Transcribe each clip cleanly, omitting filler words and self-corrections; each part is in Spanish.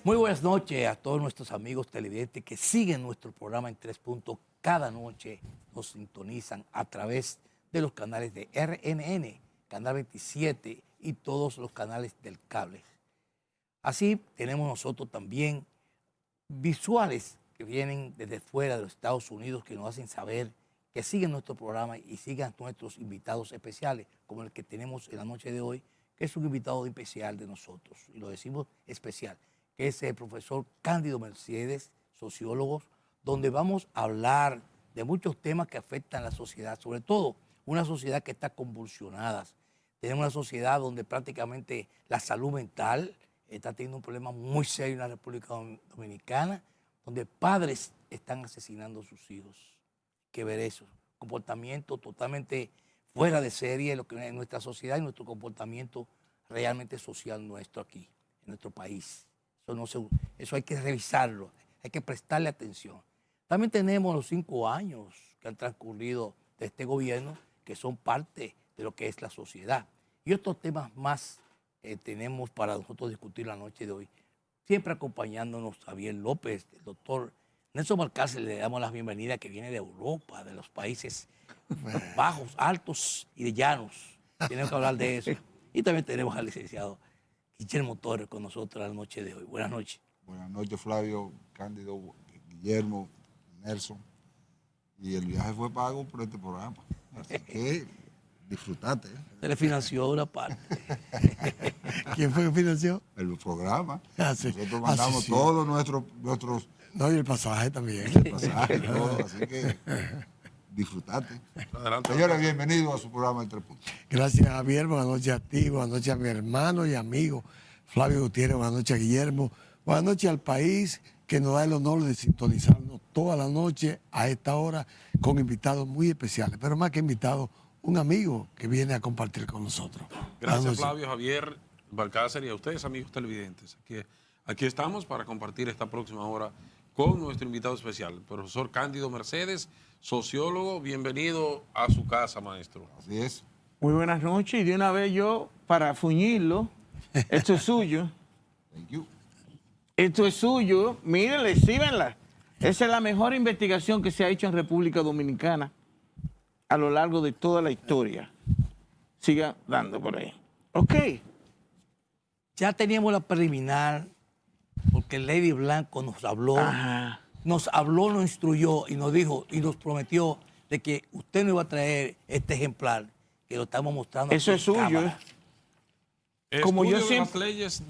Muy buenas noches a todos nuestros amigos televidentes que siguen nuestro programa en Tres Puntos. Cada noche nos sintonizan a través de los canales de RNN, Canal 27 y todos los canales del cable. Así tenemos nosotros también visuales que vienen desde fuera de los Estados Unidos que nos hacen saber que siguen nuestro programa y sigan nuestros invitados especiales, como el que tenemos en la noche de hoy, que es un invitado especial de nosotros, y lo decimos especial, que es el profesor Cándido Mercedes, sociólogo, donde vamos a hablar de muchos temas que afectan a la sociedad, sobre todo una sociedad que está convulsionada. Tenemos una sociedad donde prácticamente la salud mental está teniendo un problema muy serio en la República Dominicana, donde padres están asesinando a sus hijos. Hay que ver eso, comportamiento totalmente fuera de serie lo que en nuestra sociedad y nuestro comportamiento realmente social nuestro aquí, en nuestro país. Eso hay que revisarlo, hay que prestarle atención. También tenemos los 5 años que han transcurrido de este gobierno, que son parte de lo que es la sociedad. Y otros temas más tenemos para nosotros discutir la noche de hoy. Siempre acompañándonos Javier López, el doctor Nelson Balcácer, le damos la bienvenida, que viene de Europa, de los países bajos, altos y de llanos. Tenemos que hablar de eso. Y también tenemos al licenciado Guillermo Torres con nosotros la noche de hoy. Buenas noches. Buenas noches, Flavio, Cándido, Guillermo, Nelson. Y el viaje fue pago por este programa. Así que disfrutate. Se le financió una parte. ¿Quién fue que financió? El programa. Sí. Nosotros mandamos Sí. todos nuestros No, y el pasaje también. pasajes, todo. Así que disfrutate. Adelante. Señores, bienvenidos a su programa en Tres Puntos. Gracias, Javier. Buenas noches a ti, buenas noches a mi hermano y amigo Flavio Gutiérrez, buenas noches a Guillermo, buenas noches al país que nos da el honor de sintonizarnos toda la noche a esta hora con invitados muy especiales, pero más que invitados, un amigo que viene a compartir con nosotros. Gracias, Flavio, Javier, Balcácer y a ustedes, amigos televidentes. Aquí estamos para compartir esta próxima hora con nuestro invitado especial, el profesor Cándido Mercedes, sociólogo. Bienvenido a su casa, maestro. Así es. Muy buenas noches, y de una vez yo, para fuñirlo, esto es suyo, Thank you. esto es suyo, mírenle, síganla. Esa es la mejor investigación que se ha hecho en República Dominicana a lo largo de toda la historia. Siga dando por ahí. Ok. Ya teníamos la preliminar, porque Lady Blanco nos habló, Ajá. nos instruyó y nos dijo y nos prometió de que usted nos iba a traer este ejemplar que lo estamos mostrando. Eso aquí es en suyo, cámara. Como yo Estudio de las siempre- leyes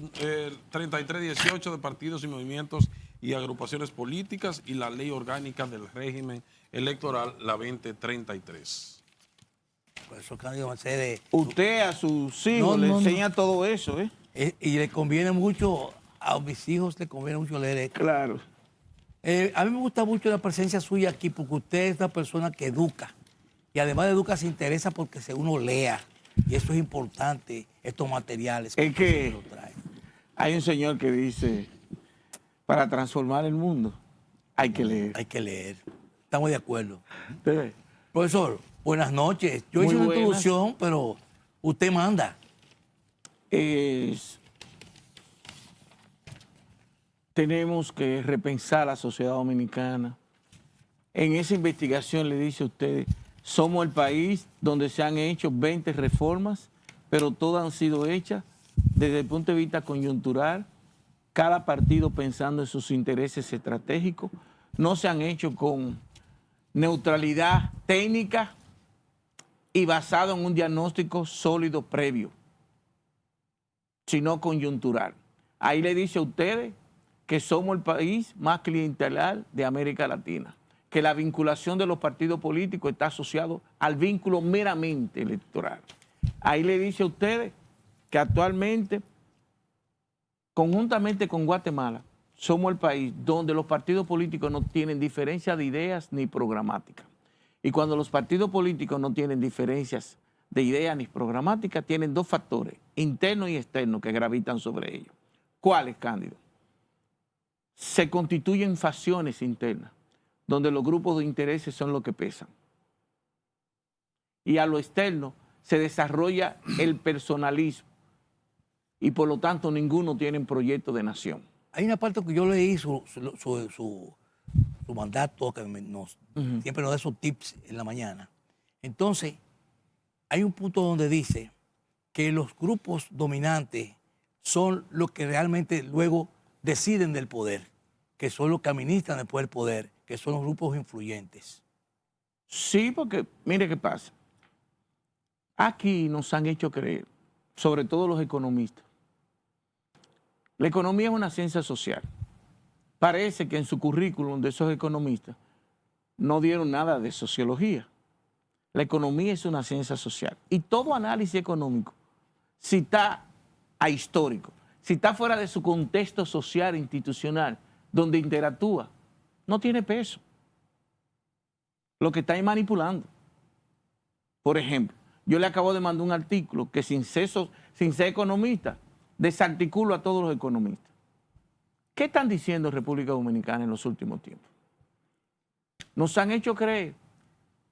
3318 de partidos y movimientos y agrupaciones políticas y la ley orgánica del régimen electoral, la 2033. Por eso Cándido Mercedes, Usted a sus hijos le enseña todo eso, ¿eh? y le conviene mucho, a mis hijos le conviene mucho leer esto. Claro. A mí me gusta mucho la presencia suya aquí porque usted es una persona que educa. Y además de educar, se interesa porque uno lea. Y eso es importante, estos materiales. Es que usted lo trae. hay un señor que dice, para transformar el mundo hay que leer. Hay que leer. Estamos de acuerdo. Entonces, Profesor, buenas noches. Yo Muy hice una buenas. introducción, pero usted manda. tenemos que repensar la sociedad dominicana. En esa investigación le dice a ustedes, somos el país donde se han hecho 20 reformas, pero todas han sido hechas desde el punto de vista coyuntural, cada partido pensando en sus intereses estratégicos, no se han hecho con neutralidad técnica y basado en un diagnóstico sólido previo, sino coyuntural. Ahí le dice a ustedes que somos el país más clientelar de América Latina, que la vinculación de los partidos políticos está asociado al vínculo meramente electoral. Ahí le dice a ustedes que actualmente, conjuntamente con Guatemala, somos el país donde los partidos políticos no tienen diferencia de ideas ni programática. Y cuando los partidos políticos no tienen diferencias de ideas ni programática, tienen dos factores, internos y externos, que gravitan sobre ellos. ¿Cuáles, Cándido? Se constituyen facciones internas, donde los grupos de intereses son los que pesan. Y a lo externo se desarrolla el personalismo y por lo tanto ninguno tiene proyecto de nación. Hay una parte que yo leí su mandato, que siempre nos da esos tips en la mañana. Entonces, hay un punto donde dice que los grupos dominantes son los que realmente luego deciden del poder, que son los que administran después el poder, que son los grupos influyentes. Sí, porque mire qué pasa. Aquí nos han hecho creer, sobre todo los economistas, la economía es una ciencia social. Parece que en su currículum de esos economistas no dieron nada de sociología. La economía es una ciencia social. Y todo análisis económico, si está ahistórico, si está fuera de su contexto social, institucional, donde interactúa, no tiene peso. Lo que está ahí manipulando. Por ejemplo, yo le acabo de mandar un artículo que sin ser economista, desarticulo a todos los economistas. ¿Qué están diciendo en República Dominicana en los últimos tiempos? Nos han hecho creer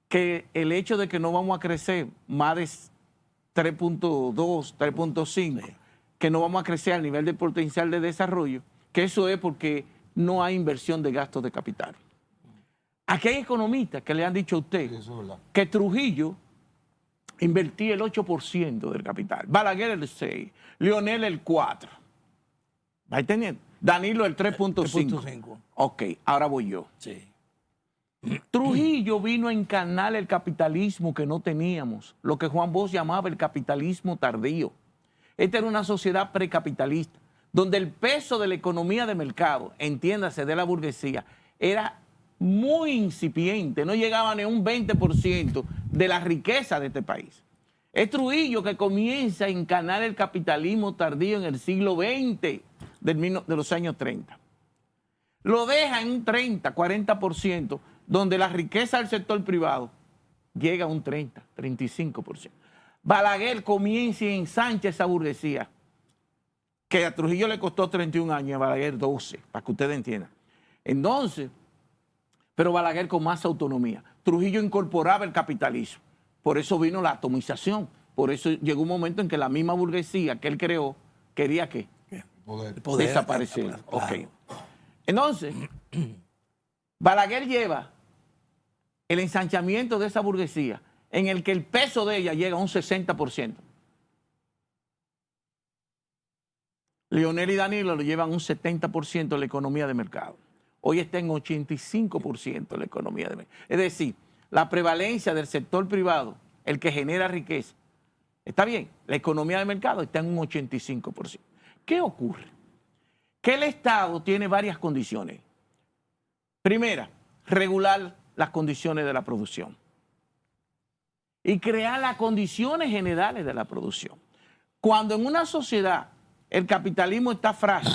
que el hecho de que no vamos a crecer más de 3.2, 3.5, que no vamos a crecer al nivel de potencial de desarrollo, que eso es porque no hay inversión de gastos de capital. Aquí hay economistas que le han dicho a usted que Trujillo invertía el 8% del capital, Balaguer el 6%, Leonel el 4%. ¿Va entendiendo? Danilo el 3.5%. Ok, ahora voy yo. Sí. Trujillo vino a encarnar el capitalismo que no teníamos, lo que Juan Bosch llamaba el capitalismo tardío. Esta era una sociedad precapitalista, donde el peso de la economía de mercado, entiéndase, de la burguesía, era muy incipiente, no llegaba ni a un 20% de la riqueza de este país. Es Trujillo que comienza a encarnar el capitalismo tardío en el siglo XX, de los años 30. Lo deja en un 30, 40%, donde la riqueza del sector privado llega a un 30, 35%. Balaguer comienza y ensancha esa burguesía, que a Trujillo le costó 31 años y a Balaguer 12, para que ustedes entiendan. Entonces, pero Balaguer con más autonomía. Trujillo incorporaba el capitalismo. Por eso vino la atomización. Por eso llegó un momento en que la misma burguesía que él creó quería que desaparecer. Claro. Okay. Entonces, Balaguer lleva el ensanchamiento de esa burguesía en el que el peso de ella llega a un 60%. Leonel y Danilo lo llevan un 70% de la economía de mercado. Hoy está en 85% de la economía de mercado. Es decir, la prevalencia del sector privado, el que genera riqueza, está bien, la economía de mercado está en un 85%. ¿Qué ocurre? Que el Estado tiene varias condiciones. Primera, regular las condiciones de la producción y crear las condiciones generales de la producción. Cuando en una sociedad el capitalismo está frágil,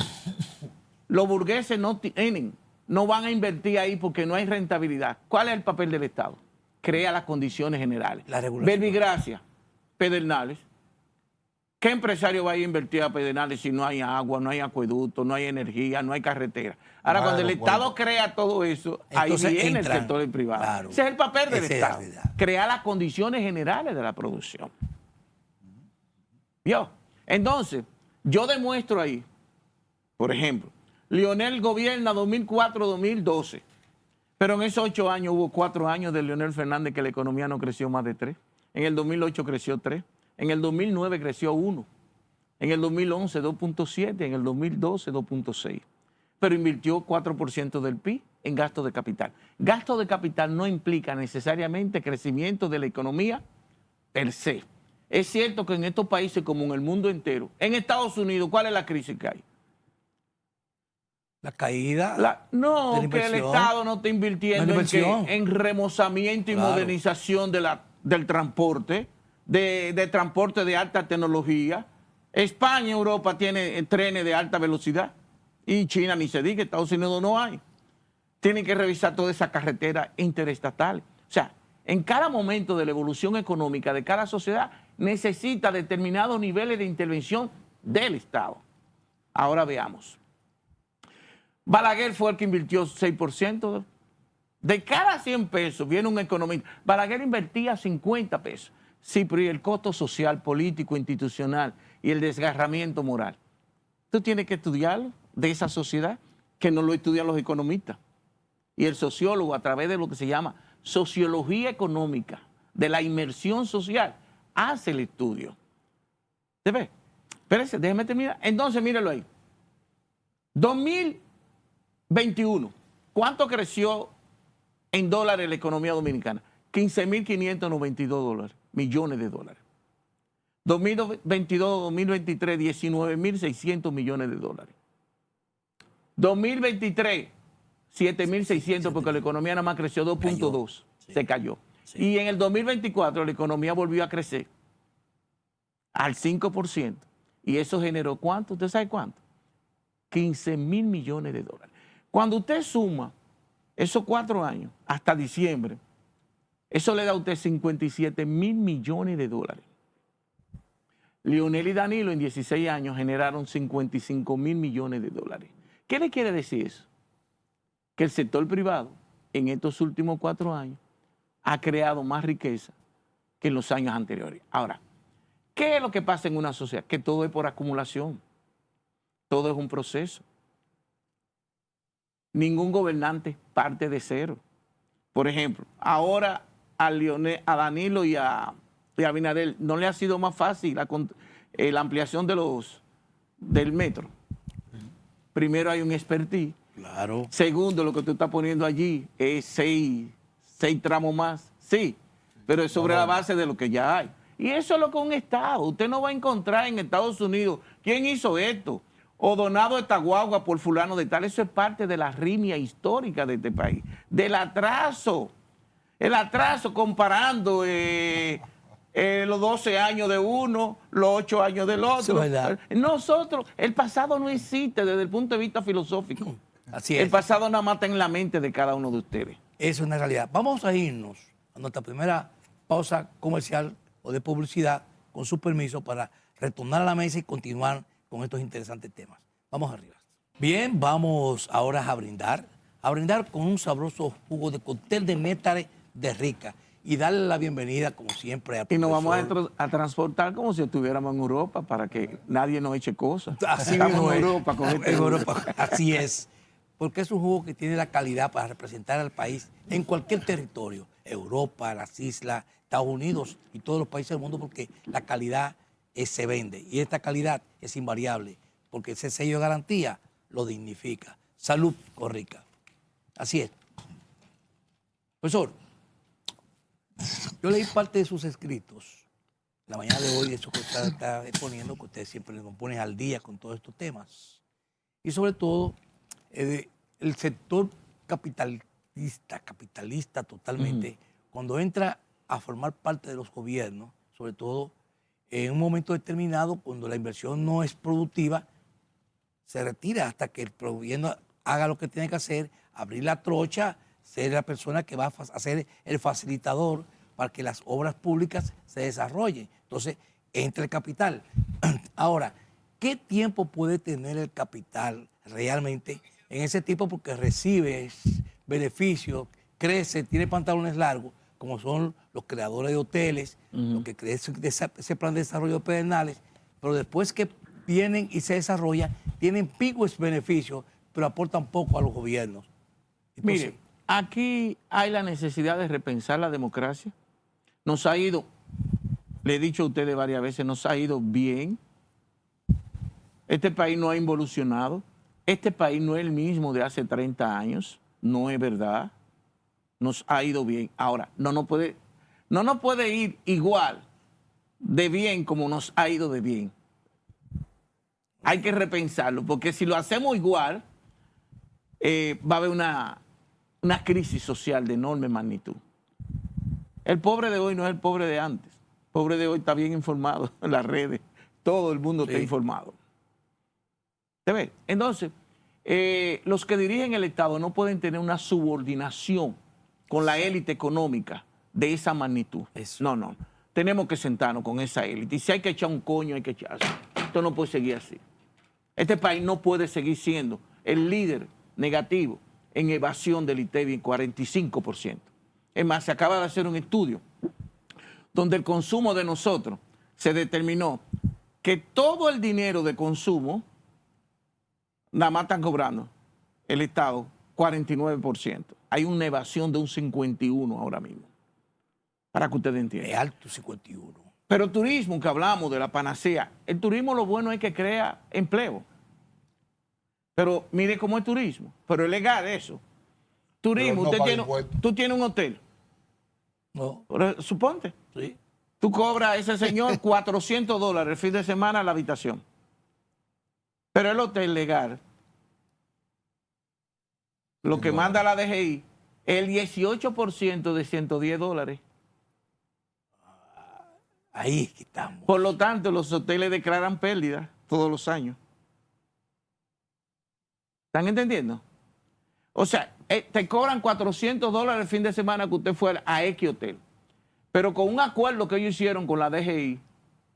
los burgueses no van a invertir ahí porque no hay rentabilidad. ¿Cuál es el papel del Estado? Crea las condiciones generales. La regulación. Verbigracia, Pedernales. ¿Qué empresario va a invertir a Pedernales si no hay agua, no hay acueducto, no hay energía, no hay carretera? Ahora, cuando el Estado crea todo eso, entonces ahí viene entran, el sector privado. claro. Ese es el papel del Esa es Estado. la realidad. Crear las condiciones generales de la producción. ¿Vio? Entonces, yo demuestro ahí, por ejemplo, Leonel gobierna 2004-2012, pero en esos 8 años hubo 4 años de Leonel Fernández que la economía no creció más de 3. En el 2008 creció 3. En el 2009 creció 1. En el 2011 2.7. En el 2012 2.6. Pero invirtió 4% del PIB en gasto de capital. Gasto de capital no implica necesariamente crecimiento de la economía per se. Es cierto que en estos países como en el mundo entero, en Estados Unidos, ¿cuál es la crisis que hay? La caída. No, de la que el inversión. Estado no está invirtiendo No hay inversión. en remozamiento y Claro. modernización del transporte, de transporte de alta tecnología. España, Europa tiene trenes de alta velocidad y China ni se diga, Estados Unidos no hay. Tienen que revisar toda esa carretera interestatal. O sea, en cada momento de la evolución económica de cada sociedad necesita determinados niveles de intervención del Estado. Ahora veamos. Balaguer fue el que invirtió 6%. De cada 100 pesos viene un economista. Balaguer invertía 50 pesos. Sí, pero ¿y el costo social, político, institucional y el desgarramiento moral? Tú tienes que estudiarlo de esa sociedad que no lo estudian los economistas. Y el sociólogo, a través de lo que se llama sociología económica, de la inmersión social, hace el estudio. ¿Se ve? Espérese, déjeme terminar. Entonces, mírelo ahí. 2021, ¿cuánto creció en dólares la economía dominicana? 15.592 millones de dólares. 2022-2023, 19.600 millones de dólares. 2023, 7.600 porque la economía nada más creció 2.2, se cayó. Sí. Y en el 2024 la economía volvió a crecer al 5%. Y eso generó ¿cuánto? ¿Usted sabe cuánto? 15.000 millones de dólares. Cuando usted suma esos 4 años hasta diciembre, eso le da a usted 57.000 millones de dólares. Leonel y Danilo en 16 años generaron 55.000 millones de dólares. ¿Qué le quiere decir eso? Que el sector privado en estos últimos 4 años ha creado más riqueza que en los años anteriores. Ahora, ¿qué es lo que pasa en una sociedad? Que todo es por acumulación. Todo es un proceso. Ningún gobernante parte de cero. Por ejemplo, ahora a Danilo y a Abinader no le ha sido más fácil la ampliación del metro. Primero hay un expertise. Claro. Segundo, lo que tú estás poniendo allí es 6 tramos más. Sí, pero es sobre la base de lo que ya hay. Y eso es lo que un Estado. Usted no va a encontrar en Estados Unidos quién hizo esto o donado esta guagua por fulano de tal. Eso es parte de la rimia histórica de este país. Del atraso. El atraso comparando los 12 años de uno, los 8 años del otro. Eso es verdad. Nosotros, el pasado no existe desde el punto de vista filosófico. Así El es. pasado nada más está en la mente de cada uno de ustedes. Eso es una realidad. Vamos a irnos a nuestra primera pausa comercial o de publicidad, con su permiso, para retornar a la mesa y continuar con estos interesantes temas. Vamos arriba. Bien, vamos ahora a brindar con un sabroso jugo de cóctel de néctares de Rica y darle la bienvenida, como siempre, a Y nos vamos profesor. a transportar como si estuviéramos en Europa para que nadie nos eche cosas. Así Estamos mismo en es. Europa con este En jugo. Europa, así es. Porque es un jugo que tiene la calidad para representar al país en cualquier territorio, Europa, las islas, Estados Unidos y todos los países del mundo, porque la calidad se vende. Y esta calidad es invariable, porque ese sello de garantía lo dignifica. Salud con Rica. Así es. Profesor, yo leí parte de sus escritos la mañana de hoy, eso que usted está exponiendo, que usted siempre le compone al día con todos estos temas. Y sobre todo, el sector capitalista totalmente, cuando entra a formar parte de los gobiernos, sobre todo en un momento determinado, cuando la inversión no es productiva, se retira hasta que el gobierno haga lo que tiene que hacer, abrir la trocha, ser la persona que va a ser el facilitador para que las obras públicas se desarrollen. Entonces, entra el capital. Ahora, ¿qué tiempo puede tener el capital realmente en ese tipo? Porque recibe beneficios, crece, tiene pantalones largos, como son los creadores de hoteles, los que crecen de ese plan de desarrollo pedernales, pero después que vienen y se desarrollan, tienen picos beneficios, pero aportan poco a los gobiernos. Entonces, Mire, aquí hay la necesidad de repensar la democracia. Nos ha ido, le he dicho a ustedes varias veces, nos ha ido bien. Este país no ha involucionado. Este país no es el mismo de hace 30 años. No es verdad. Nos ha ido bien. Ahora, no nos puede ir igual de bien como nos ha ido de bien. Hay que repensarlo, porque si lo hacemos igual, va a haber una crisis social de enorme magnitud. El pobre de hoy no es el pobre de antes. El pobre de hoy está bien informado en las redes. Todo el mundo está informado. ¿Se ve? Entonces, los que dirigen el Estado no pueden tener una subordinación con la élite económica de esa magnitud. Eso. No. Tenemos que sentarnos con esa élite. Y si hay que echar un coño, hay que echarse. Esto no puede seguir así. Este país no puede seguir siendo el líder negativo en evasión del ITEVI en 45%. Es más, se acaba de hacer un estudio donde el consumo de nosotros se determinó que todo el dinero de consumo nada más están cobrando el Estado 49%. Hay una evasión de un 51% ahora mismo, para que ustedes Es entiendan. alto 51. Pero turismo, que hablamos de la panacea, el turismo lo bueno es que crea empleo. Pero mire cómo es turismo, pero es legal eso. Turismo, Pero no usted paga tiene, impuestos. tú tienes un hotel, ¿No? pero suponte, Sí. tú cobras a ese señor $400 el fin de semana la habitación. Pero el hotel legal, lo que manda la DGI, el 18% de $110. Ahí es que estamos. Por lo tanto, los hoteles declaran pérdidas todos los años. ¿Están entendiendo? O sea, te cobran $400 el fin de semana que usted fue a X hotel. Pero con un acuerdo que ellos hicieron con la DGI,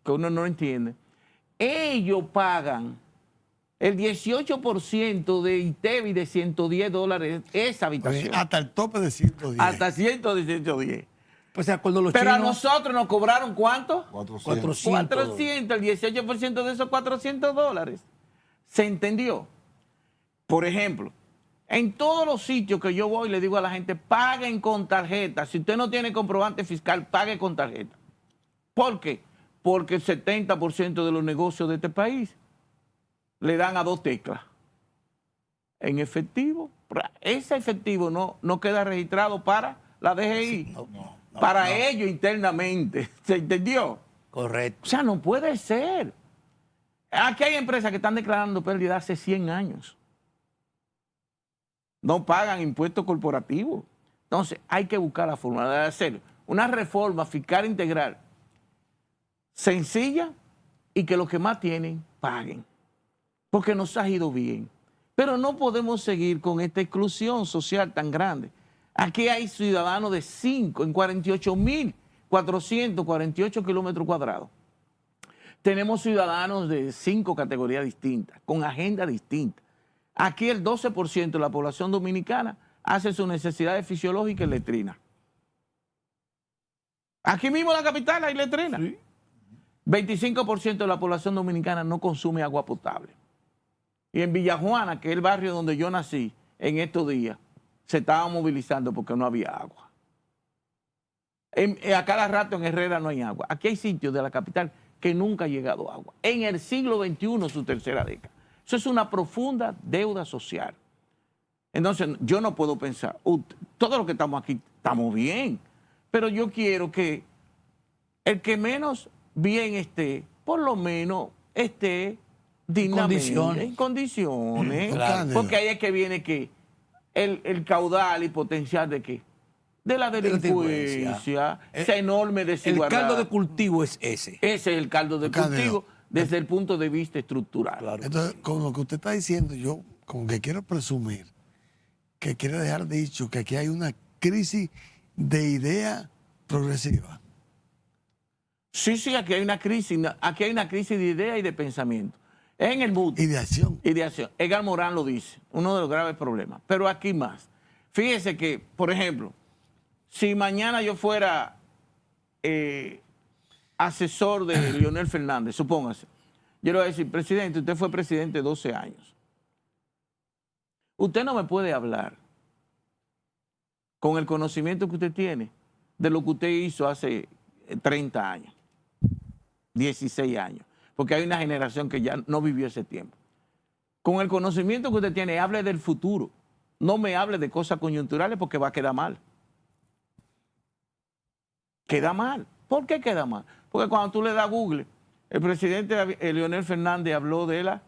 que uno no entiende, ellos pagan el 18% de ITEVI de $110 esa habitación. Hasta el tope de 110. Hasta 110. Pues se acuerdan los Pero a chinos. nosotros nos cobraron ¿cuánto? 400. 400, el 18% de esos $400. ¿Se entendió? Por ejemplo, en todos los sitios que yo voy le digo a la gente, paguen con tarjeta. Si usted no tiene comprobante fiscal, pague con tarjeta. ¿Por qué? Porque el 70% de los negocios de este país le dan a 2 teclas. En efectivo. Ese efectivo no queda registrado para la DGI. Para ellos internamente. ¿Se entendió? Correcto. O sea, no puede ser. Aquí hay empresas que están declarando pérdida hace 100 años. No pagan impuestos corporativos. Entonces, hay que buscar la forma de hacer una reforma fiscal integral sencilla y que los que más tienen paguen. Porque nos ha ido bien. Pero no podemos seguir con esta exclusión social tan grande. Aquí hay ciudadanos de 5 en 48.448 kilómetros cuadrados. Tenemos ciudadanos de 5 categorías distintas, con agenda distinta. Aquí el 12% de la población dominicana hace sus necesidades fisiológicas en letrina. Aquí mismo en la capital hay letrina. Sí. 25% de la población dominicana no consume agua potable. Y en Villajuana, que es el barrio donde yo nací, en estos días, se estaba movilizando porque no había agua. A cada rato en Herrera no hay agua. Aquí hay sitios de la capital que nunca ha llegado agua. En el siglo XXI, su tercera década. Eso es una profunda deuda social. Entonces, yo no puedo pensar, todos los que estamos aquí estamos bien, pero yo quiero que el que menos bien esté, por lo menos esté dignamente, en condiciones. Claro. Porque ahí es que viene que el caudal y potencial de qué? De la delincuencia, esa enorme desigualdad. El caldo de cultivo es ese. Ese es el caldo de cultivo desde el punto de vista estructural. Claro. Entonces, con lo que usted está diciendo, yo como que quiero presumir que quiere dejar dicho que aquí hay una crisis de idea progresiva. Sí, aquí hay una crisis de idea y de pensamiento. En el mundo. Y de acción. Y de acción. Edgar Morán lo dice, uno de los graves problemas. Pero aquí más. Fíjese que, por ejemplo, si mañana yo fuera asesor de Leonel Fernández, supóngase, yo le voy a decir, presidente, usted fue presidente 12 años. Usted no me puede hablar con el conocimiento que usted tiene de lo que usted hizo hace 30 años, 16 años, porque hay una generación que ya no vivió ese tiempo. Con el conocimiento que usted tiene, hable del futuro. No me hable de cosas coyunturales porque va a quedar mal. Queda mal. ¿Por qué queda mal? Porque cuando tú le das a Google, el presidente Leonel Fernández habló de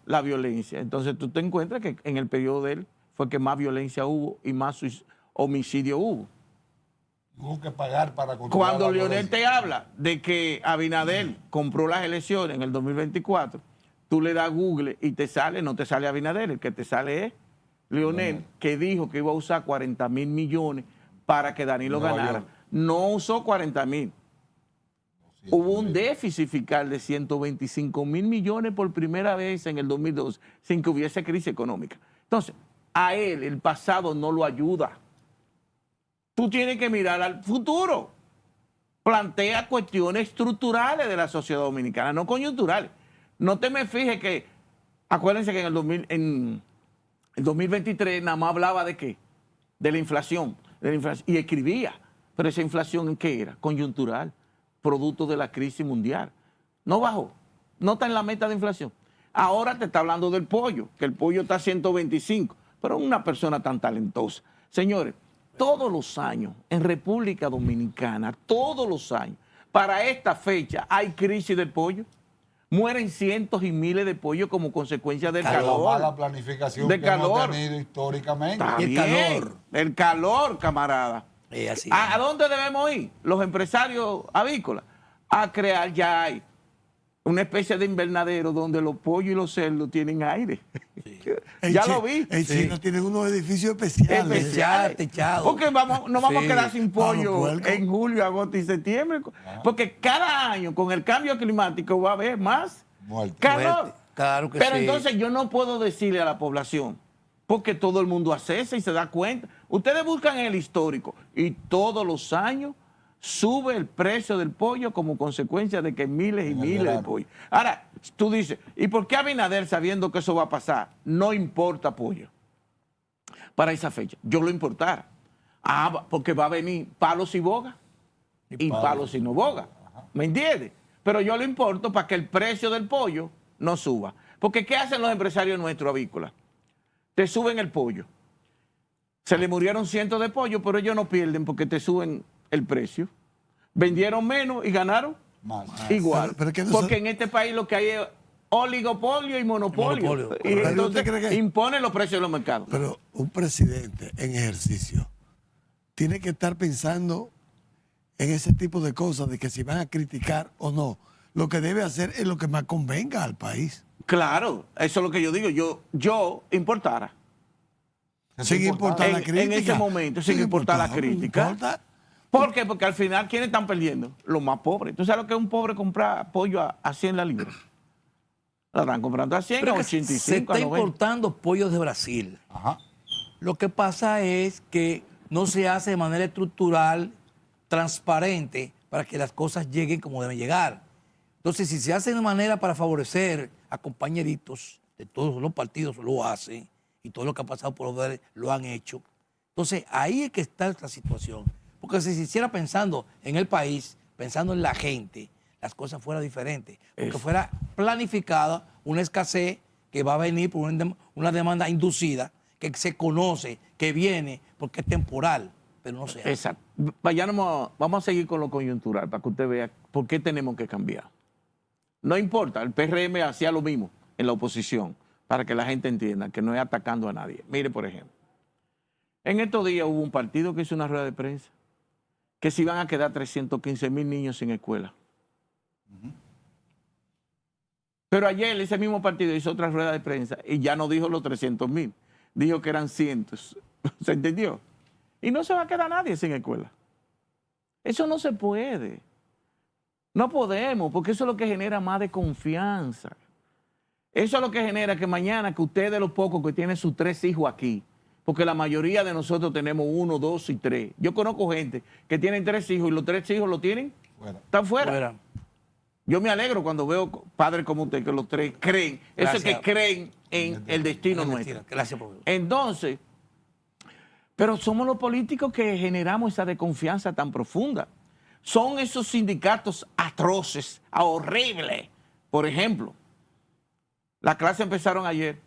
la violencia. Entonces tú te encuentras que en el periodo de él fue que más violencia hubo y más homicidio hubo. Hubo que pagar para controlar. Cuando la Leonel violencia. te habla de que Abinader compró las elecciones en el 2024, tú le das a Google y te sale, no te sale Abinader, el que te sale es Leonel, que dijo que iba a usar 40.000 millones para que Danilo ganara. No usó 40.000. Hubo un déficit fiscal de 125.000 millones por primera vez en el 2012, sin que hubiese crisis económica. Entonces, a él el pasado no lo ayuda. Tú tienes que mirar al futuro. Plantea cuestiones estructurales de la sociedad dominicana, no coyunturales. No te me fijes que Acuérdense que en el 2023 nada más hablaba de qué, de la inflación, y escribía, pero esa inflación ¿en qué era? Coyuntural, producto de la crisis mundial. No bajó, no está en la meta de inflación. Ahora te está hablando del pollo, que el pollo está a 125, pero una persona tan talentosa. Señores, todos los años en República Dominicana, todos los años, para esta fecha hay crisis del pollo. Mueren cientos y miles de pollos como consecuencia del La calor. mala planificación Del que hemos calor. tenido históricamente. Está Y el bien, calor. el calor, camarada. Así ¿A dónde debemos ir? Los empresarios avícolas. A crear, ya hay una especie de invernadero donde los pollos y los cerdos tienen aire. Ya lo vi. En China tienen unos edificios especiales. Especial, techado. Porque nos vamos Sí. a quedar sin Para los pollo puercos. en julio, agosto y septiembre. Porque cada año con el cambio climático va a haber más Muerte. calor. Muerte. Claro que Pero sí. entonces yo no puedo decirle a la población, porque todo el mundo hace eso y se da cuenta. Ustedes buscan en el histórico y todos los años sube el precio del pollo como consecuencia de que miles y En el miles de verano. pollos. Ahora, tú dices, ¿y por qué Abinader, sabiendo que eso va a pasar, no importa pollo para esa fecha? Yo lo importara. Porque va a venir palos y boga y palos y no boga. ¿Me entiendes? Pero yo lo importo para que el precio del pollo no suba. Porque ¿qué hacen los empresarios nuestros avícolas? Te suben el pollo. Se le murieron cientos de pollos, pero ellos no pierden porque te suben el precio. Vendieron menos y ganaron Más. igual. Pero es que no porque se- en este país lo que hay es oligopolio y monopolio. Monopolio, Y correcto. entonces ¿Usted cree que- imponen los precios de los mercados. Pero un presidente en ejercicio tiene que estar pensando en ese tipo de cosas, de que si van a criticar o no. Lo que debe hacer es lo que más convenga al país. Claro, eso es lo que yo digo. Yo importara. Sin importar la En crítica. ese momento, sin importar la crítica. No importa. ¿Por qué? Porque al final, ¿quiénes están perdiendo? Los más pobres. ¿Tú sabes lo que es un pobre comprar pollo a 100 la libra? La están comprando a 100, Pero a que se 85, a está 90. importando pollos de Brasil. Ajá. Lo que pasa es que no se hace de manera estructural, transparente, para que las cosas lleguen como deben llegar. Entonces, si se hace de manera para favorecer a compañeritos de todos los partidos, lo hacen, y todo lo que ha pasado por poder lo han hecho. Entonces, ahí es que está esta situación. Porque si se hiciera pensando en el país, pensando en la gente, las cosas fueran diferentes. Porque fuera planificada una escasez que va a venir por una demanda inducida, que se conoce, que viene, porque es temporal, pero no se hace. Exacto. Vamos a seguir con lo coyuntural para que usted vea por qué tenemos que cambiar. No importa, el PRM hacía lo mismo en la oposición, para que la gente entienda que no es atacando a nadie. Mire, por ejemplo, en estos días hubo un partido que hizo una rueda de prensa que se iban a quedar 315,000 niños sin escuela. Pero ayer ese mismo partido hizo otra rueda de prensa y ya no dijo los 300,000, dijo que eran cientos. ¿Se entendió? Y no se va a quedar nadie sin escuela. Eso no se puede. No podemos, porque eso es lo que genera más desconfianza. Eso es lo que genera que mañana, que usted de los pocos que tiene sus 3 hijos aquí, porque la mayoría de nosotros tenemos 1, 2 y 3. Yo conozco gente que tienen 3 hijos y los 3 hijos lo tienen, Fuera. están fuera. Fuera. Yo me alegro cuando veo padres como usted que los 3 creen, eso es que Gracias. creen en el destino nuestro. Gracias, profesor. Entonces, pero somos los políticos que generamos esa desconfianza tan profunda. Son esos sindicatos atroces, horribles. Por ejemplo, las clases empezaron ayer,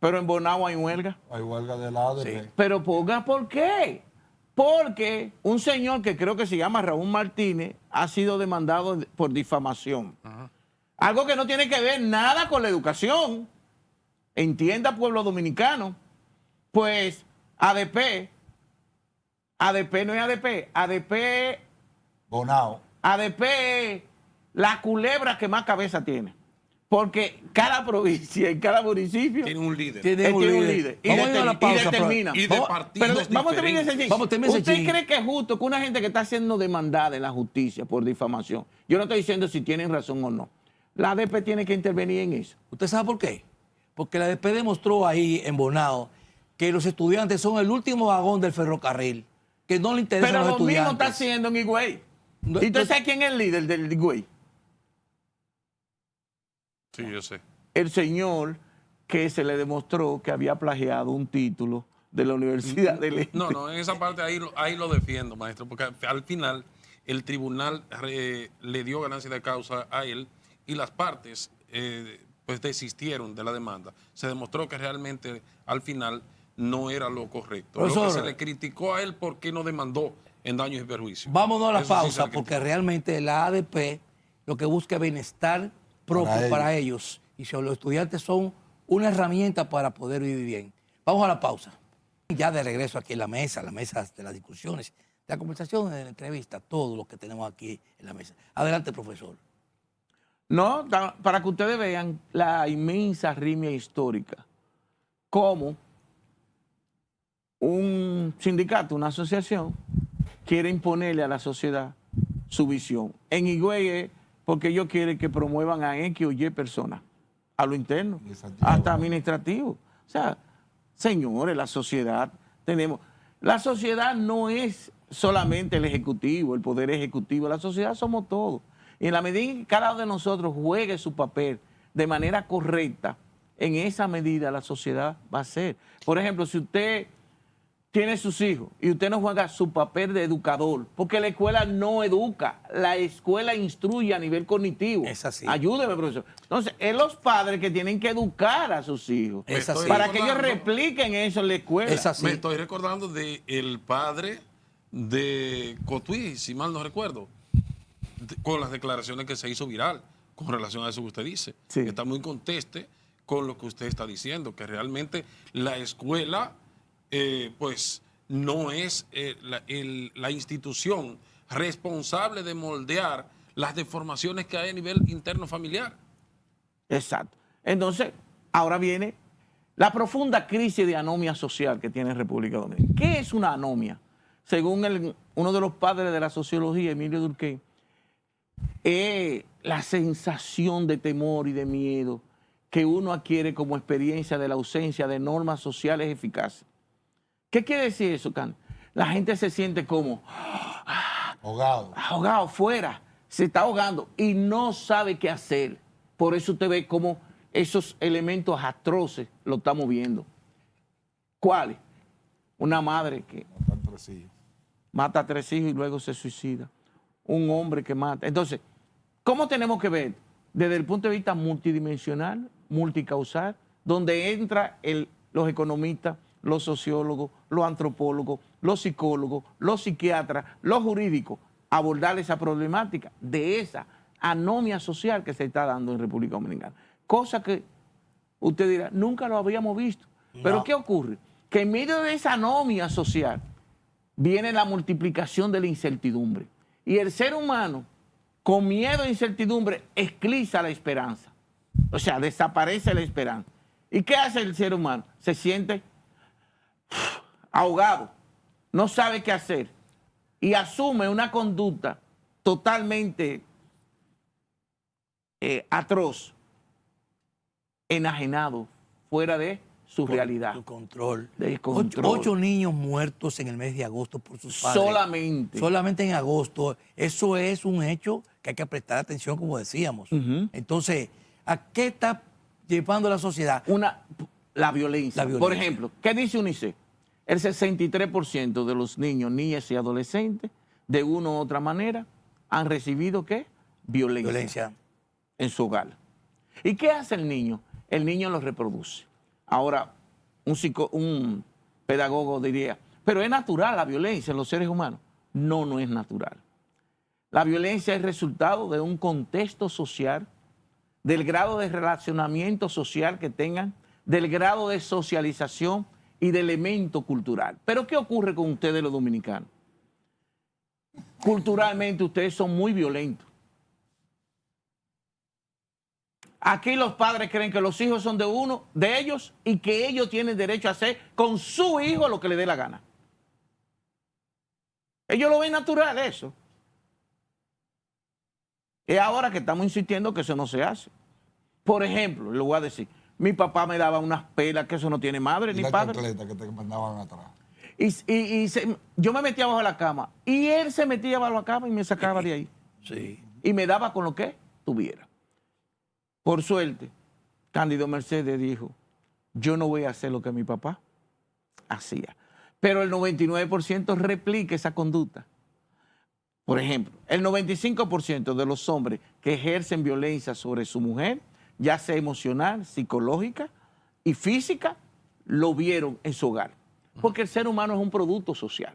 pero en Bonao hay huelga. Hay huelga de la ADP. Pero ponga, ¿por qué? Porque un señor que creo que se llama Raúl Martínez ha sido demandado por difamación. Algo que no tiene que ver nada con la educación. Entienda, pueblo dominicano. Pues ADP no es ADP, Bonao. ADP es la culebra que más cabeza tiene. Porque cada provincia y cada municipio Tiene un líder. Tiene un líder. Y, Vamos a ir a la pausa, determinan. Y de Vamos- partidos Vamos a terminar ese diferentes. chin. Vamos a terminar ese ¿Usted chin. cree que es justo que una gente que está siendo demandada en la justicia por difamación, yo no estoy diciendo si tienen razón o no, la ADP tiene que intervenir en eso? ¿Usted sabe por qué? Porque la ADP demostró ahí en Bonao que los estudiantes son el último vagón del ferrocarril, que no le interesan Pero los lo mismo estudiantes. está haciendo en Higüey. No, ¿Y usted no- sabe quién es el líder del Higüey? Sí, yo sé. El señor que se le demostró que había plagiado un título de la Universidad de Leyes. No, en esa parte ahí lo defiendo, maestro, porque al final el tribunal le dio ganancia de causa a él y las partes pues desistieron de la demanda. Se demostró que realmente al final no era lo correcto. Lo que se le criticó a él porque no demandó en daños y perjuicios. Vámonos a la Eso sí se pausa, le porque criticó. realmente la ADP lo que busca es bienestar propio para ellos. Y si los estudiantes son una herramienta para poder vivir bien. Vamos a la pausa. Ya de regreso aquí en la mesa de las discusiones, de la conversación, de la entrevista, todo lo que tenemos aquí en la mesa. Adelante, profesor. No, para que ustedes vean la inmensa rimia histórica, cómo un sindicato, una asociación, quiere imponerle a la sociedad su visión. En Higüey, porque ellos quieren que promuevan a X o Y personas, a lo interno, hasta administrativo. O sea, señores, la sociedad la sociedad no es solamente el ejecutivo, el poder ejecutivo, la sociedad somos todos. Y en la medida en que cada uno de nosotros juegue su papel de manera correcta, en esa medida la sociedad va a ser. Por ejemplo, si usted tiene sus hijos y usted no juega su papel de educador, porque la escuela no educa, la escuela instruye a nivel cognitivo. Es así. Ayúdeme, profesor. Entonces, es los padres que tienen que educar a sus hijos Es así. para que ellos repliquen eso en la escuela. Es así. Me estoy recordando del padre de Cotuí, si mal no recuerdo, con las declaraciones que se hizo viral con relación a eso que usted dice. Sí. Que está muy conteste con lo que usted está diciendo, que realmente la escuela pues no es la institución responsable de moldear las deformaciones que hay a nivel interno familiar. Exacto. Entonces, ahora viene la profunda crisis de anomia social que tiene República Dominicana. ¿Qué es una anomia? Según uno de los padres de la sociología, Emilio Durkheim, es la sensación de temor y de miedo que uno adquiere como experiencia de la ausencia de normas sociales eficaces. ¿Qué quiere decir eso, Can? La gente se siente como ahogado fuera, se está ahogando y no sabe qué hacer. Por eso usted ve cómo esos elementos atroces lo estamos viendo. ¿Cuáles? Una madre que mata a 3 hijos y luego se suicida. Un hombre que mata. Entonces, ¿cómo tenemos que ver? Desde el punto de vista multidimensional, multicausal, donde entran los economistas, los sociólogos, los antropólogos, los psicólogos, los psiquiatras, los jurídicos, abordar esa problemática de esa anomia social que se está dando en República Dominicana. Cosa que usted dirá, nunca lo habíamos visto. Pero ¿qué ocurre? Que en medio de esa anomia social viene la multiplicación de la incertidumbre. Y el ser humano, con miedo e incertidumbre, escliza la esperanza. O sea, desaparece la esperanza. ¿Y qué hace el ser humano? Se siente ahogado, no sabe qué hacer y asume una conducta totalmente atroz, enajenado, fuera de su realidad. Su control. De control. 8 niños muertos en el mes de agosto por sus padres. Solamente. Solamente en agosto. Eso es un hecho que hay que prestar atención, como decíamos. Entonces, ¿a qué está llevando la sociedad? La violencia. Por ejemplo, ¿qué dice UNICEF? El 63% de los niños, niñas y adolescentes, de una u otra manera, han recibido ¿qué? Violencia en su hogar. ¿Y qué hace el niño? El niño lo reproduce. Ahora, un pedagogo diría, pero es natural la violencia en los seres humanos. No, no es natural. La violencia es resultado de un contexto social, del grado de relacionamiento social que tengan, del grado de socialización y de elemento cultural. Pero ¿qué ocurre con ustedes los dominicanos? Culturalmente ustedes son muy violentos. Aquí los padres creen que los hijos son de ellos y que ellos tienen derecho a hacer con su hijo lo que le dé la gana. Ellos lo ven natural eso. Es ahora que estamos insistiendo que eso no se hace. Por ejemplo, le voy a decir, mi papá me daba unas pelas que eso no tiene madre ni padre. La que te mandaban atrás. Yo me metía bajo la cama y él se metía bajo la cama y me sacaba de ahí. Sí. Y me daba con lo que tuviera. Por suerte, Cándido Mercedes dijo, yo no voy a hacer lo que mi papá hacía. Pero el 99% replica esa conducta. Por ejemplo, el 95% de los hombres que ejercen violencia sobre su mujer, ya sea emocional, psicológica y física, lo vieron en su hogar. Porque el ser humano es un producto social.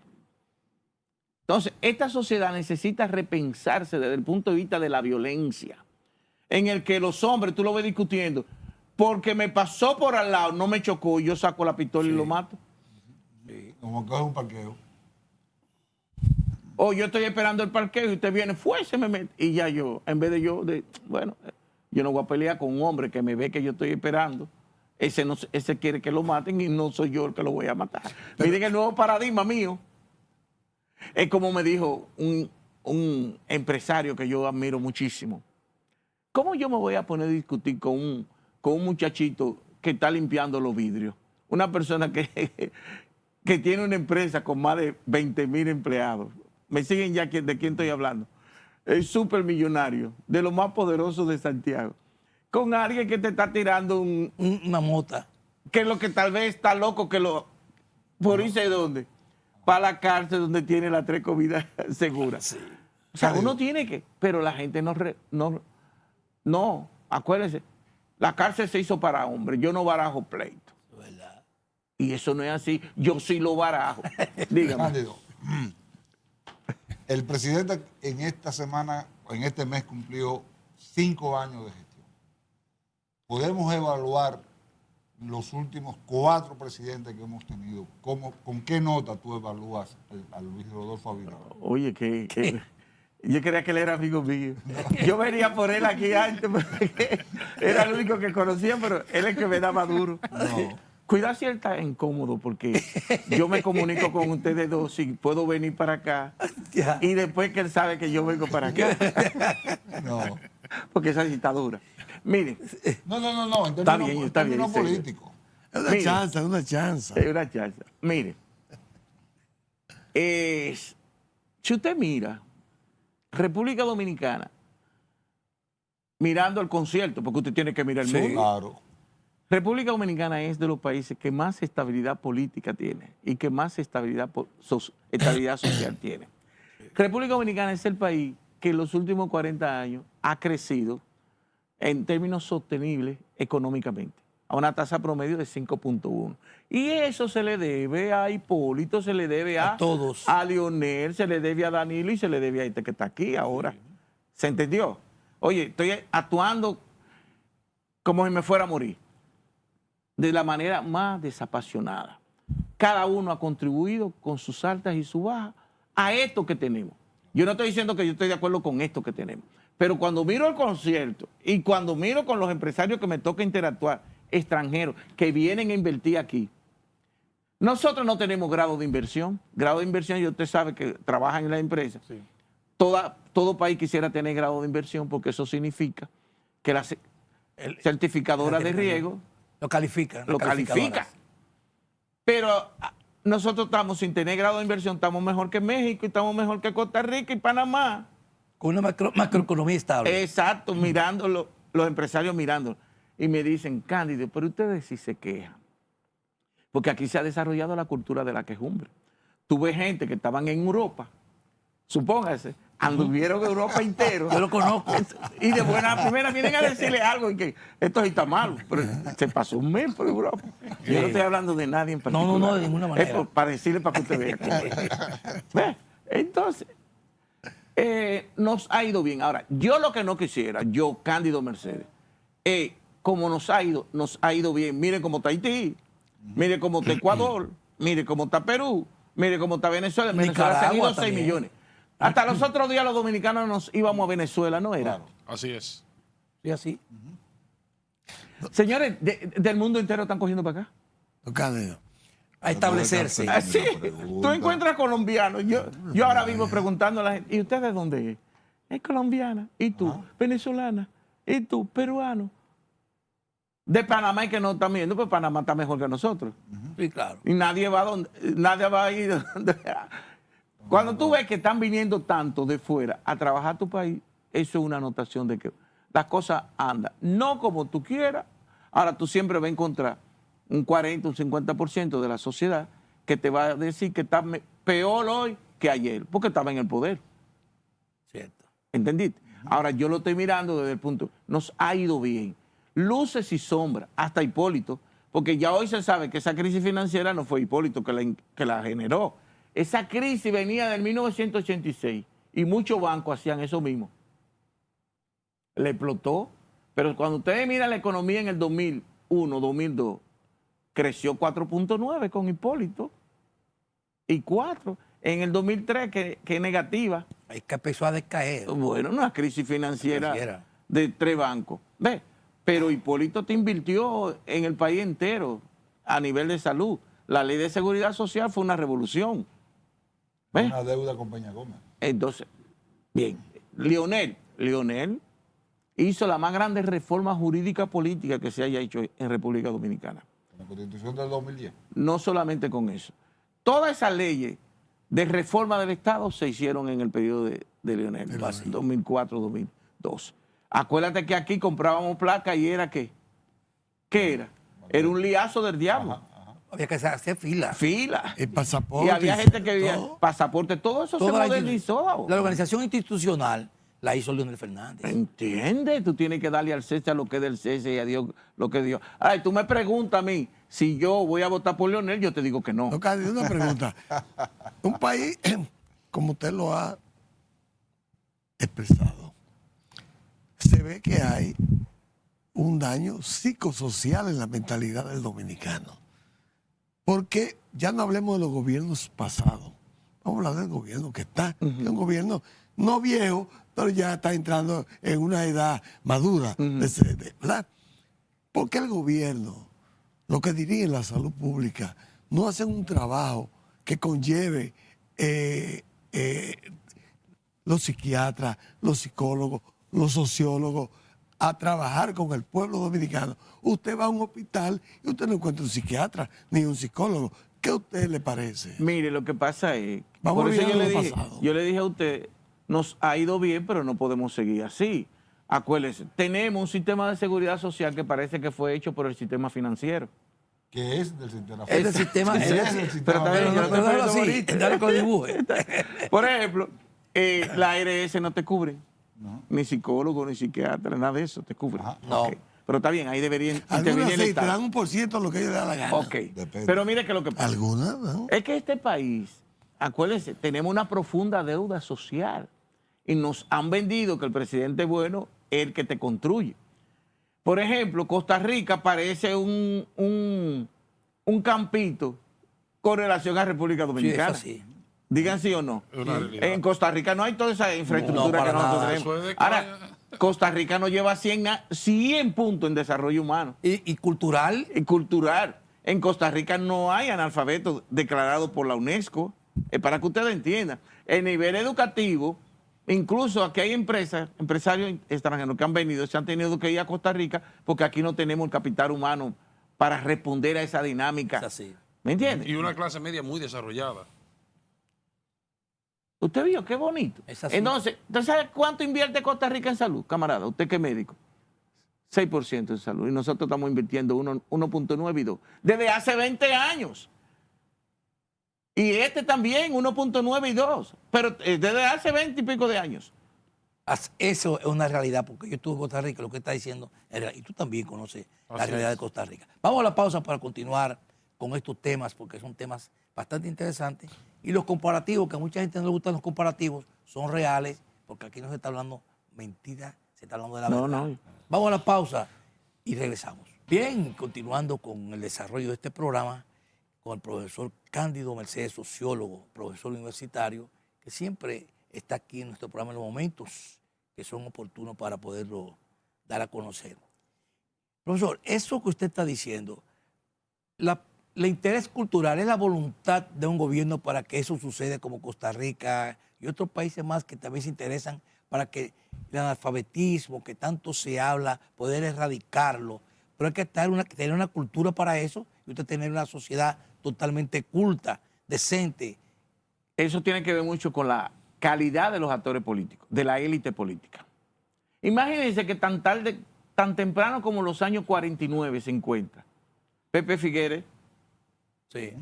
Entonces, esta sociedad necesita repensarse desde el punto de vista de la violencia, en el que los hombres, tú lo ves discutiendo, porque me pasó por al lado, no me chocó, yo saco la pistola y lo mato. Como que es un parqueo. O yo estoy esperando el parqueo y usted viene, se me mete. Y ya yo, en vez de yo no voy a pelear con un hombre que me ve que yo estoy esperando. Ese quiere que lo maten y no soy yo el que lo voy a matar. Miren el nuevo paradigma mío. Es como me dijo un empresario que yo admiro muchísimo. ¿Cómo yo me voy a poner a discutir con un muchachito que está limpiando los vidrios? Una persona que tiene una empresa con más de 20,000 empleados. ¿Me siguen ya de quién estoy hablando? Es súper millonario, de los más poderosos de Santiago. Con alguien que te está tirando una mota. Que es lo que tal vez está loco por irse de dónde. Para la cárcel donde tiene la 3 comidas seguras. Sí. O sea, uno tiene que, pero la gente no, acuérdense, la cárcel se hizo para hombres, yo no barajo pleito. ¿Verdad? Y eso no es así, yo sí lo barajo. Dígame. Cándido, el presidente en esta semana, en este mes cumplió 5 años de gestión. Podemos evaluar los últimos 4 presidentes que hemos tenido. ¿Con qué nota tú evalúas a Luis Rodolfo Abinader? Oye, yo creía que él era amigo mío. Yo venía por él aquí antes, porque era el único que conocía, pero él es el que me daba duro. No. Cuidado si él está incómodo, porque yo me comunico con ustedes dos y puedo venir para acá. Y después que él sabe que yo vengo para acá. No. Porque esa sí está dura. Miren. No. Está bien, está bien. Político. Es una chance, es una chance. Es una chance. Mire. Si usted mira República Dominicana, mirando el concierto, porque usted tiene que mirar el mundo. Claro. República Dominicana es de los países que más estabilidad política tiene y que más estabilidad social tiene. República Dominicana es el país que en los últimos 40 años ha crecido en términos sostenibles económicamente, a una tasa promedio de 5.1. Y eso se le debe a Hipólito, se le debe a todos, a Leonel, se le debe a Danilo y se le debe a este que está aquí ahora. ¿Se entendió? Oye, estoy actuando como si me fuera a morir, de la manera más desapasionada. Cada uno ha contribuido con sus altas y sus bajas a esto que tenemos. Yo no estoy diciendo que yo estoy de acuerdo con esto que tenemos, pero cuando miro el concierto y cuando miro con los empresarios que me toca interactuar, extranjeros, que vienen a invertir aquí, nosotros no tenemos grado de inversión. Grado de inversión, y usted sabe que trabajan en la empresa. Sí. Todo país quisiera tener grado de inversión porque eso significa que la certificadora de riego lo califica. Pero nosotros estamos sin tener grado de inversión, estamos mejor que México y estamos mejor que Costa Rica y Panamá. Con una macroeconomía estable. Exacto, mirándolo, los empresarios mirándolo. Y me dicen, Cándido, pero ustedes sí se quejan. Porque aquí se ha desarrollado la cultura de la quejumbre. Tú ves gente que estaban en Europa, supóngase, anduvieron en Europa entero. Yo lo conozco. Y de buena primera vienen a decirle algo y que esto sí está mal, pero se pasó un mes por Europa. Yo no estoy hablando de nadie en particular. No, de ninguna manera. Es para decirle para que usted vea. Entonces, nos ha ido bien. Ahora, yo lo que no quisiera, yo, Cándido Mercedes, como nos ha ido bien. Miren cómo está Haití, miren cómo está Ecuador, miren cómo está Perú, miren cómo está Venezuela. En Venezuela se han ido 6 millones. Hasta los otros días los dominicanos nos íbamos a Venezuela, ¿no era? Claro. Así es. Sí, así. Señores, del mundo entero están cogiendo para acá. Cándido. A establecerse. Así, tú encuentras colombianos. Yo ahora vivo preguntando a la gente, ¿y usted de dónde es? Es colombiana. ¿Y tú? Venezolana. ¿Y tú? Peruano. De Panamá y que no están viendo, pues Panamá está mejor que nosotros. Sí, claro. Y nadie va a ir donde. Cuando tú ves que están viniendo tanto de fuera a trabajar a tu país, eso es una anotación de que las cosas andan. No como tú quieras. Ahora tú siempre vas a encontrar un 40, un 50% de la sociedad que te va a decir que está peor hoy que ayer, porque estaba en el poder. Cierto. ¿Entendiste? Ahora yo lo estoy mirando desde el punto, nos ha ido bien. Luces y sombras, hasta Hipólito, porque ya hoy se sabe que esa crisis financiera no fue Hipólito que la generó. Esa crisis venía del 1986 y muchos bancos hacían eso mismo. Le explotó, pero cuando ustedes miran la economía en el 2001, 2002, creció 4.9 con Hipólito y 4 en el 2003 que es negativa. Ahí que empezó a decaer. Bueno, una crisis financiera de 3 bancos. ¿Ves? Pero Hipólito te invirtió en el país entero a nivel de salud. La ley de seguridad social fue una revolución. ¿Ves? Una deuda con Peña Gómez. Entonces, bien, Leonel hizo la más grande reforma jurídica política que se haya hecho en República Dominicana. La Constitución del 2010. No solamente con eso. Todas esas leyes de reforma del Estado se hicieron en el periodo de Leonel, 2004-2002. Acuérdate que aquí comprábamos placa y era ¿qué? ¿Qué era? Era un liazo del diablo. Había que hacer fila. Fila. El pasaporte. Y había gente que vivía todo. pasaporte, todo eso se modernizó. La organización institucional la hizo Leonel Fernández. ¿Entiendes? Tú tienes que darle al César lo que es del César y a Dios lo que es Dios. Ay, tú me preguntas a mí si yo voy a votar por Leonel, yo te digo que no. No, Cándido, una pregunta. Un país, como usted lo ha expresado, se ve que hay un daño psicosocial en la mentalidad del dominicano. Porque ya no hablemos de los gobiernos pasados. Vamos a hablar del gobierno que está. Es un gobierno no viejo, pero ya está entrando en una edad madura. ¿Verdad? ¿Por qué el gobierno, lo que dirige la salud pública, no hacen un trabajo que conlleve los psiquiatras, los psicólogos, los sociólogos a trabajar con el pueblo dominicano? Usted va a un hospital y usted no encuentra un psiquiatra ni un psicólogo. ¿Qué a usted le parece? Mire, lo que pasa es, Vamos por eso olvidando yo lo le, dije, pasado. yo le dije a usted, nos ha ido bien, pero no podemos seguir así. Acuérdese, tenemos un sistema de seguridad social que parece que fue hecho por el sistema financiero. Que es del sistema. Es del sistema. Sí, Es es del del sistema. sistema. Pero Pero también, déjalo así, dale con el dibuje. Por ejemplo, la ARS no te cubre. Ni psicólogo, ni psiquiatra, nada de eso te cubre. No. Ok. Pero está bien, ahí deberían Algunas intervenir el sí, te Estado. dan 1% de lo que ellos le da la gana. Ok. Depende. Pero mire que lo que pasa. Algunas, ¿no? Es que este país, acuérdense, tenemos una profunda deuda social y nos han vendido que el presidente bueno es el que te construye. Por ejemplo, Costa Rica parece un campito con relación a República Sí, es Dominicana. así. Digan sí o no. Es una realidad. En Costa Rica no hay toda esa infraestructura No, para que nosotros nada. tenemos. Eso es de Ahora, Costa Rica no lleva 100 puntos en desarrollo humano Y cultural. y cultural. En Costa Rica no hay analfabetos declarados por la UNESCO. Para que ustedes entiendan. El nivel educativo, incluso aquí hay empresarios extranjeros que han venido, se han tenido que ir a Costa Rica porque aquí no tenemos el capital humano para responder a esa dinámica. Es así. ¿Me entiende? Y una clase media muy desarrollada. Usted vio, qué bonito. Es así. Entonces, ¿usted sabe cuánto invierte Costa Rica en salud, camarada? ¿Usted qué médico? 6% en salud. Y nosotros estamos invirtiendo 1.9 y 2. Desde hace 20 años. Y este también, 1.9 y 2. Pero desde hace 20 y pico de años. Eso es una realidad, porque yo estuve en Costa Rica, lo que está diciendo es real. Y tú también conoces la Así realidad es. de Costa Rica. Vamos a la pausa para continuar con estos temas, porque son temas bastante interesantes. Y los comparativos, que a mucha gente no le gustan los comparativos, son reales, porque aquí no se está hablando mentira, se está hablando de la No, verdad. no. Vamos a la pausa y regresamos. Bien, continuando con el desarrollo de este programa, con el profesor Cándido Mercedes, sociólogo, profesor universitario, que siempre está aquí en nuestro programa en los momentos que son oportunos para poderlo dar a conocer. Profesor, eso que usted está diciendo, el interés cultural es la voluntad de un gobierno para que eso suceda, como Costa Rica y otros países más que también se interesan para que el analfabetismo que tanto se habla, poder erradicarlo. Pero hay que tener una cultura para eso y usted tener una sociedad totalmente culta, decente. Eso tiene que ver mucho con la calidad de los actores políticos, de la élite política. Imagínense que tan temprano como los años 49, 50, Pepe Figueres Sí.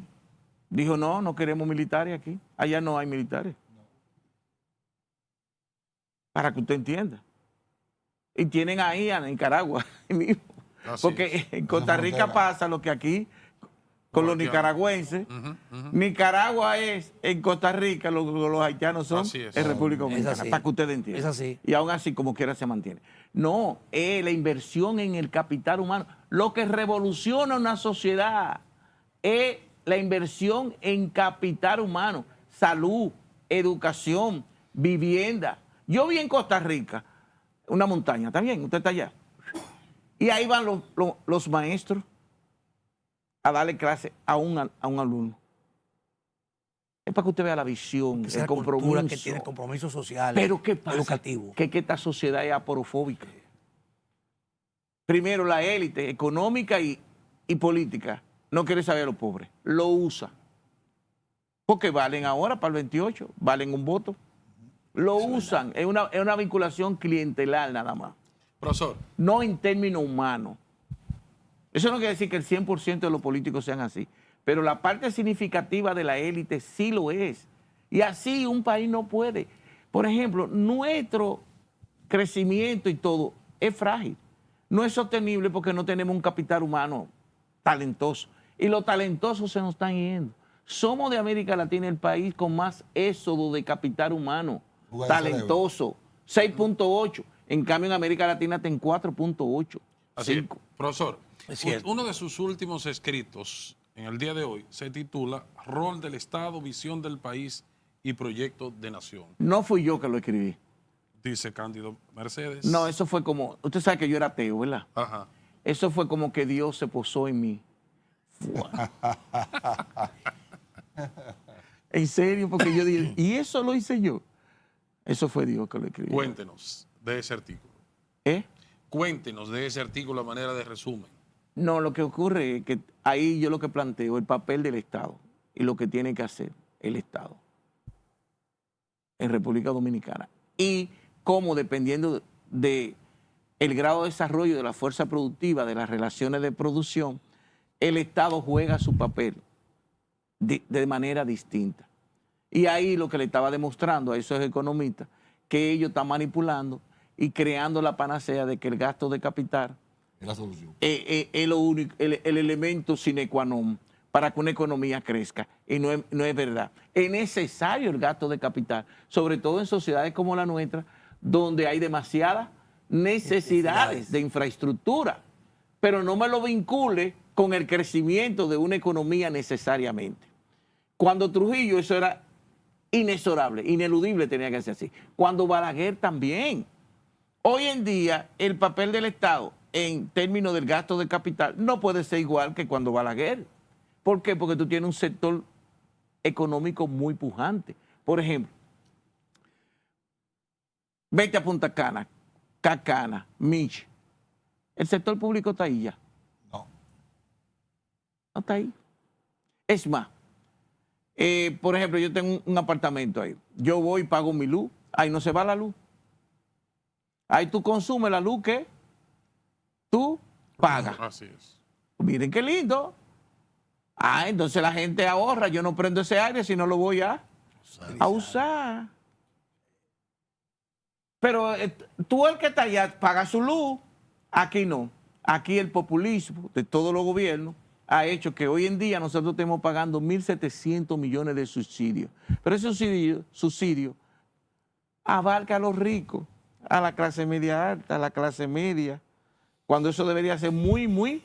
dijo, no, no queremos militares aquí. Allá no hay militares. Para que usted entienda. Y tienen ahí a Nicaragua mismo. Así Porque es. en Costa Esa Rica frontera. pasa lo que aquí con los haitianos. nicaragüenses. Nicaragua es en Costa Rica, lo que los haitianos son Así es. en República Es Dominicana, así. para que ustedes entiendan. Es así. Y aún así, como quiera, se mantiene. No, es la inversión en el capital humano. Lo que revoluciona una sociedad es la inversión en capital humano, salud, educación, vivienda. Yo vi en Costa Rica una montaña, ¿está bien? Usted está allá. Y ahí van los maestros a darle clase a un alumno. Es para que usted vea la visión, Esa es el la cultura compromiso. que tiene compromiso social, Pero ¿qué pasa? educativo. Que esta sociedad es aporofóbica. Primero, la élite económica y política no quiere saber a los pobres. Lo usa. Porque valen ahora para el 28, valen un voto. Lo usan. Es una vinculación clientelar nada más. Profesor, No en términos humanos. Eso no quiere decir que el 100% de los políticos sean así, pero la parte significativa de la élite sí lo es. Y así un país no puede. Por ejemplo, nuestro crecimiento y todo es frágil. No es sostenible porque no tenemos un capital humano talentoso. Y los talentosos se nos están yendo. Somos de América Latina el país con más éxodo de capital humano Fuga de talentoso. 6.8. En cambio, en América Latina está en 4.8. así es. 5. Profesor, Es cierto. uno de sus últimos escritos en el día de hoy se titula Rol del Estado, Visión del País y Proyecto de Nación. No fui yo que lo escribí. Dice Cándido Mercedes. No, eso fue como... Usted sabe que yo era ateo, ¿verdad? Ajá. Eso fue como que Dios se posó en mí. Fua. En serio, porque yo dije, ¿y eso lo hice yo? Eso fue Dios que lo escribió. Cuéntenos de ese artículo. ¿Eh? Cuéntenos de ese artículo a manera de resumen. No, lo que ocurre es que ahí yo lo que planteo el papel del Estado y lo que tiene que hacer el Estado en República Dominicana. Y cómo, dependiendo de el grado de desarrollo de la fuerza productiva, de las relaciones de producción, el Estado juega su papel de manera distinta. Y ahí lo que le estaba demostrando a esos economistas, que ellos están manipulando y creando la panacea de que el gasto de capital Es la solución. es lo único, el elemento sine qua non para que una economía crezca. Y no es verdad. Es necesario el gasto de capital, sobre todo en sociedades como la nuestra, donde hay demasiadas necesidades de infraestructura. Pero no me lo vincule con el crecimiento de una economía necesariamente. Cuando Trujillo eso era inexorable, ineludible tenía que ser así. Cuando Balaguer también. Hoy en día el papel del Estado en términos del gasto de capital no puede ser igual que cuando Balaguer. ¿Por qué? Porque tú tienes un sector económico muy pujante. Por ejemplo, vete a Punta Cana, Cacana, Mich. El sector público está ahí ya. No. No está ahí. Es más, por ejemplo, yo tengo un apartamento ahí. Yo voy y pago mi luz. Ahí no se va la luz. Ahí tú consumes la luz que tú pagas. Así es. Miren qué lindo. Ah, entonces la gente ahorra. Yo no prendo ese aire si no lo voy a usar. Pero tú el que está allá paga su luz. Aquí no. Aquí el populismo de todos los gobiernos ha hecho que hoy en día nosotros estemos pagando 1.700 millones de subsidios. Pero ese subsidio abarca a los ricos, a la clase media alta, a la clase media, cuando eso debería ser muy, muy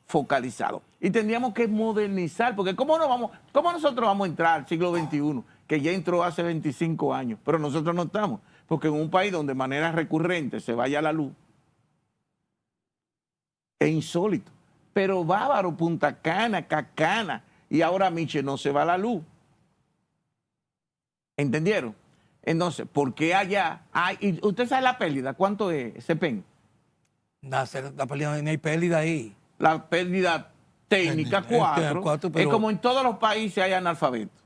focalizado. Y tendríamos que modernizar, porque ¿cómo nosotros vamos a entrar al siglo XXI, que ya entró hace 25 años, pero nosotros no estamos? Porque en un país donde de manera recurrente se vaya la luz, es insólito. Pero Bávaro, Punta Cana, Cacana y ahora Miche no se va la luz. ¿Entendieron? Entonces, ¿por qué allá? Y usted sabe la pérdida, ¿cuánto es ese PEN? La pérdida, no hay pérdida ahí. La pérdida técnica, 4. Cuatro, Es pero- como en todos los países hay analfabetos.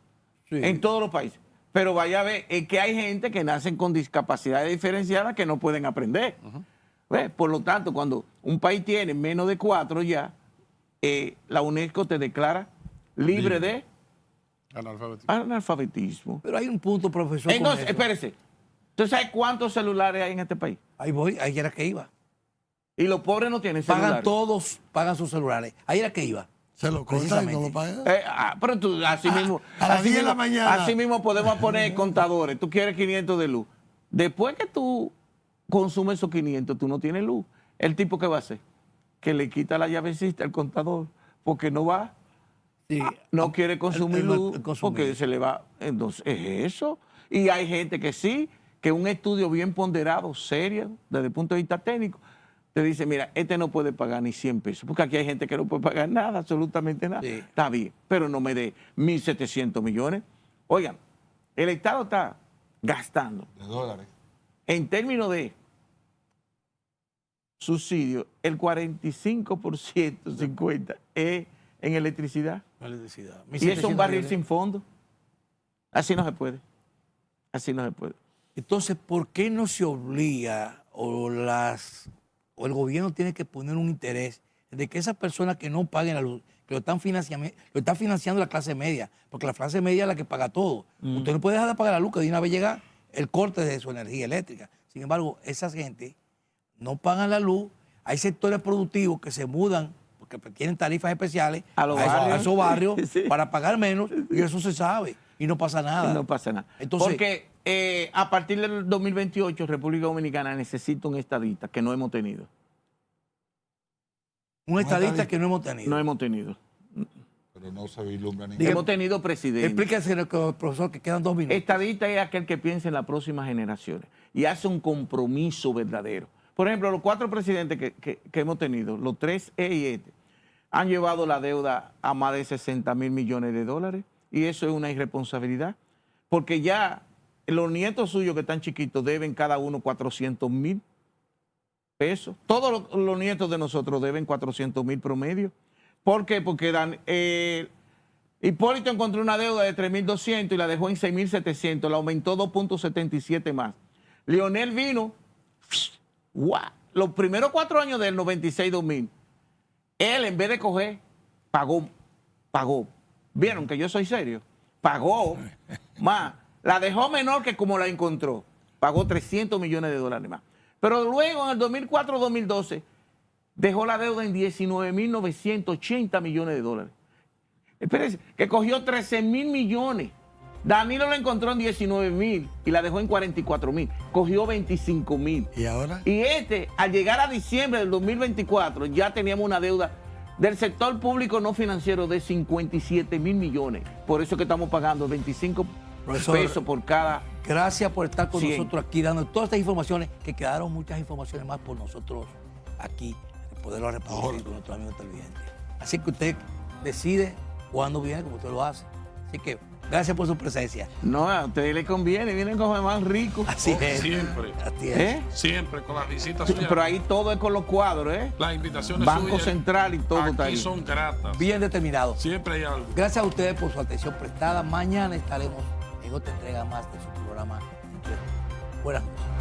Sí. En todos los países. Pero vaya a ver, es que hay gente que nacen con discapacidades diferenciadas que no pueden aprender. ¿Ves? Por lo tanto, cuando un país tiene menos de 4 ya, la UNESCO te declara libre de analfabetismo. Pero hay un punto, profesor. Entonces, con eso. espérese. ¿Tú sabes cuántos celulares hay en este país? Ahí voy, ahí era que iba. Y los pobres no tienen celulares. Pagan todos, pagan sus celulares. Ahí era que iba. Se lo cortan y no lo pagan. Pero tú, así mismo. a las así 10 de la mismo- mañana. Así mismo podemos poner contadores. Tú quieres 500 de luz. Después que tú consumes esos 500, tú no tienes luz. ¿El tipo qué va a hacer? Que le quita la llavecita al contador porque no va. Sí. No quiere consumir luz el consumir. porque se le va. Entonces, es eso. Y hay gente que sí, que un estudio bien ponderado, serio, desde el punto de vista técnico, te dice, mira, este no puede pagar ni 100 pesos, porque aquí hay gente que no puede pagar nada, absolutamente nada. Sí. Está bien, pero no me dé 1.700 millones. Oigan, el Estado está gastando, de dólares. en términos de subsidio, el 45%, 50% es en electricidad. Electricidad. Y es un 1.700 barril millones. sin fondo. Así no se puede. Así no se puede. Entonces, ¿por qué no se obliga o el gobierno tiene que poner un interés de que esas personas que no paguen la luz, que lo están financiando la clase media, porque la clase media es la que paga todo. Usted no puede dejar de pagar la luz, que de una vez llega el corte de su energía eléctrica. Sin embargo, esa gente no pagan la luz. Hay sectores productivos que se mudan porque tienen tarifas especiales A los a barrios. esos barrios Sí. para pagar menos, y eso se sabe y no pasa nada. No pasa nada. Entonces- Porque a partir del 2028, República Dominicana necesita un estadista que no hemos tenido. Un estadista que no hemos tenido. No hemos tenido. Pero no se vislumbra ni Diga- Hemos tenido presidente. Explíquese, profesor, que quedan 2 minutos. Estadista es aquel que piensa en las próximas generaciones y hace un compromiso verdadero. Por ejemplo, los 4 presidentes que hemos tenido, los 3 E y este, han llevado la deuda a más de 60.000 millones de dólares, y eso es una irresponsabilidad, porque ya los nietos suyos que están chiquitos deben cada uno 400.000 pesos. Todos los nietos de nosotros deben 400.000 promedio. ¿Por qué? Porque Hipólito encontró una deuda de 3.200 y la dejó en 6.700, la aumentó 2.77 más. Leonel vino, ¡guau! Los primeros 4 años del 96-2000, él en vez de coger, pagó. ¿Vieron que yo soy serio? Pagó más. La dejó menor que como la encontró. Pagó 300 millones de dólares más. Pero luego en el 2004-2012 dejó la deuda en 19.980 millones de dólares. Espérense, que cogió 13.000 millones. Danilo la encontró en 19.000 y la dejó en 44.000. Cogió 25.000. ¿Y ahora? Y al llegar a diciembre del 2024, ya teníamos una deuda del sector público no financiero de 57.000 millones. Por eso que estamos pagando 25 Profesor, pesos por cada... Gracias por estar con 100. nosotros aquí, dando todas estas informaciones, que quedaron muchas informaciones más por nosotros aquí, poderlo reproducir con nuestros amigos televidentes. Así que usted decide cuándo viene, como usted lo hace. Así que gracias por su presencia. No, a ustedes les conviene, vienen como más ricos. Así es. Siempre. Así es. ¿Eh? Siempre con las visitas Sí, suyas. pero ahí todo es con los cuadros, ¿eh? Las invitaciones Banco suyas Central y todo está aquí ahí. son gratas. Bien determinado. Siempre hay algo. Gracias a ustedes por su atención prestada. Mañana estaremos en otra entrega más de su programa. Buenas noches.